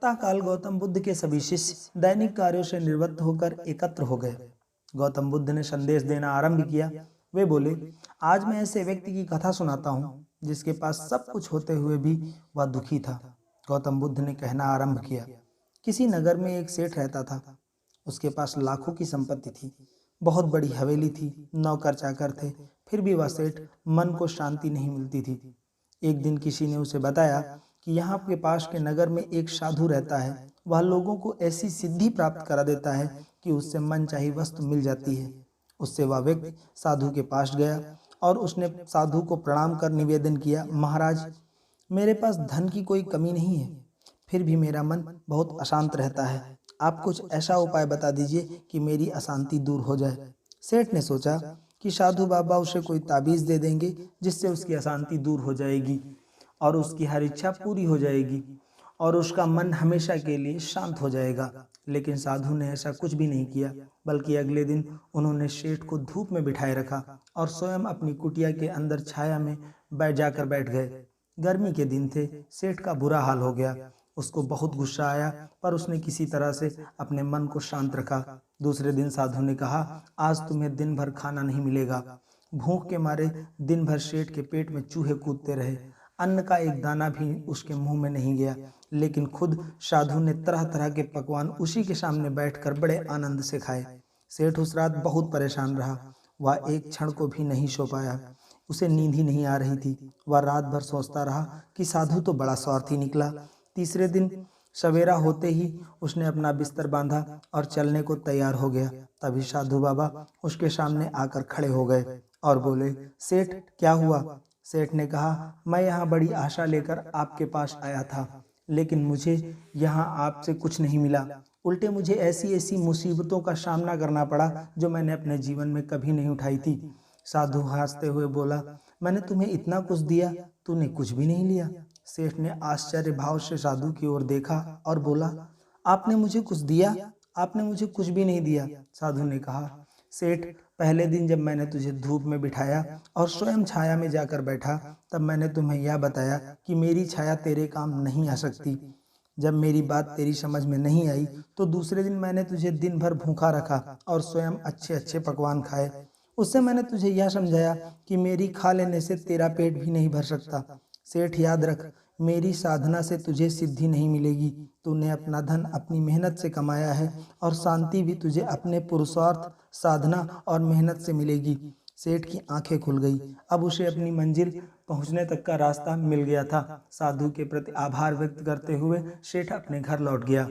प्रातःकाल गौतम बुद्ध के सभी शिष्य दैनिक कार्यों से निवृत्त होकर एकत्र हो गए। गौतम बुद्ध ने संदेश देना आरंभ किया। वे बोले, आज मैं ऐसे व्यक्ति की कथा सुनाता हूँ जिसके पास सब कुछ होते हुए भी वह दुखी था। गौतम बुद्ध ने कहना आरंभ किया, किसी नगर में एक सेठ रहता था। उसके पास लाखों की संपत्ति थी, बहुत बड़ी हवेली थी, नौकर चाकर थे, फिर भी वह सेठ मन को शांति नहीं मिलती थी। एक दिन किसी ने उसे बताया कि यहाँ के पास के नगर में एक साधु रहता है। वह लोगों को ऐसी सिद्धि प्राप्त करा देता है कि उससे मनचाही वस्तु मिल जाती है। उससे वह व्यक्ति साधु के पास गया और उसने साधु को प्रणाम कर निवेदन किया, महाराज, मेरे पास धन की कोई कमी नहीं है, फिर भी मेरा मन बहुत अशांत रहता है। आप कुछ ऐसा उपाय बता दीजिए कि मेरी अशांति दूर हो जाए। सेठ ने सोचा कि साधु बाबा उसे कोई ताबीज दे देंगे जिससे उसकी अशांति दूर हो जाएगी और उसकी हर इच्छा पूरी हो जाएगी और उसका मन हमेशा के लिए शांत हो जाएगा। लेकिन साधु ने ऐसा कुछ भी नहीं किया, बल्कि अगले दिन उन्होंने सेठ को धूप में बिठाए रखा और स्वयं अपनी कुटिया के अंदर छाया में जाकर बैठ गए। गर्मी के दिन थे, सेठ का बुरा हाल हो गया। उसको बहुत गुस्सा आया, पर उसने किसी तरह से अपने मन को शांत रखा। दूसरे दिन साधु ने कहा, आज तुम्हें दिन भर खाना नहीं मिलेगा। भूख के मारे दिन भर सेठ के पेट में चूहे कूदते रहे, अन्न का एक दाना भी उसके मुंह में नहीं गया। लेकिन खुद साधु ने तरह तरह के पकवान उसी के सामने बैठकर बड़े आनंद से खाए। सेठ उस रात बहुत परेशान रहा। वह एक क्षण को भी नहीं सो पाया। उसे नींद ही नहीं आ रही थी। वह रात भर सोचता रहा कि साधु तो बड़ा स्वार्थी निकला। तीसरे दिन सवेरा होते ही उसने अपना बिस्तर बांधा और चलने को तैयार हो गया। तभी साधु बाबा उसके सामने आकर खड़े हो गए और बोले, सेठ, क्या हुआ? सेठ ने कहा, मैं यहाँ बड़ी आशा लेकर आपके पास आया था, लेकिन मुझे यहाँ आपसे कुछ नहीं मिला। उल्टे मुझे ऐसी ऐसी मुसीबतों का सामना करना पड़ा जो मैंने अपने जीवन में कभी नहीं उठाई थी। साधु हंसते हुए बोला, मैंने तुम्हें इतना कुछ दिया, तूने कुछ भी नहीं लिया। सेठ ने आश्चर्य भाव से साधु की ओर देखा और बोला, आपने मुझे कुछ दिया? आपने मुझे कुछ भी नहीं दिया। साधु ने कहा, सेठ, पहले दिन जब मैंने तुझे धूप में बिठाया और स्वयं छाया में जाकर बैठा, तब मैंने तुम्हें यह बताया कि मेरी छाया तेरे काम नहीं आ सकती। जब मेरी बात तेरी समझ में नहीं आई तो दूसरे दिन मैंने तुझे दिन भर भूखा रखा और स्वयं अच्छे अच्छे पकवान खाए। उससे मैंने तुझे यह समझाया कि मेरी खा लेने से तेरा पेट भी नहीं भर सकता। सेठ, याद रख, मेरी साधना से तुझे सिद्धि नहीं मिलेगी। तूने अपना धन अपनी मेहनत से कमाया है और शांति भी तुझे अपने पुरुषार्थ, साधना और मेहनत से मिलेगी। सेठ की आंखें खुल गई। अब उसे अपनी मंजिल पहुंचने तक का रास्ता मिल गया था। साधु के प्रति आभार व्यक्त करते हुए सेठ अपने घर लौट गया।